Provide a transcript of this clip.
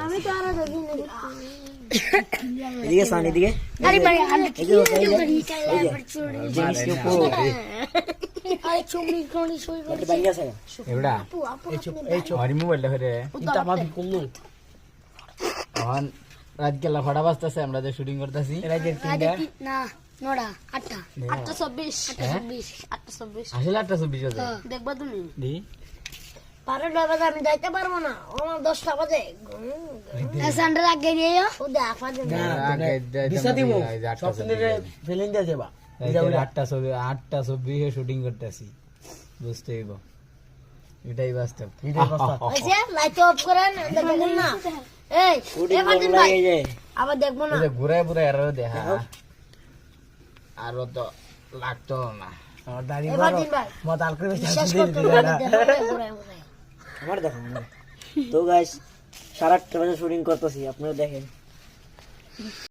আমি তো আর দেখিনি এদিকে সান এদিকে আরে ভাই আরে চুমড়ি কোনি সই করে বাঙ্গি আছে এবড়া আপু আপু এই হরি মোবাইলটা হরে ইটা মা বিকুল এখন রাত গেলা ফটা বাজতেছে আমরা যে শুটিং করতেছি রাতের তিনটা না নড়া 8টা 8:26 8:26 আসলে 8:24 বাজে দেখবা তুমি দি 12টা বাজে আমি যাইতে পারবো না আমার 10টা বাজে সান্ডার আগে দিও ও দেখা যাবে বিসা দিমু স্বপ্নের ফিলিং দিয়ে যাবা 8:24 শুটিং করতেছি বুঝতে হইব এটাই বাস্তব আচ্ছা লাইট অফ করেন দেখবেন না এই এবার দিন ভাই আবার দেখবো না ঘুরায় ঘুরায় আরো দেখা আরো তো লাগতো না আমার দাড়ি এবার দিন ভাই মত আল করে শেষ করতে হবে আমার দেখো তো গাইস 8:30 বাজে শুটিং করতেছি আপনারা দেখেন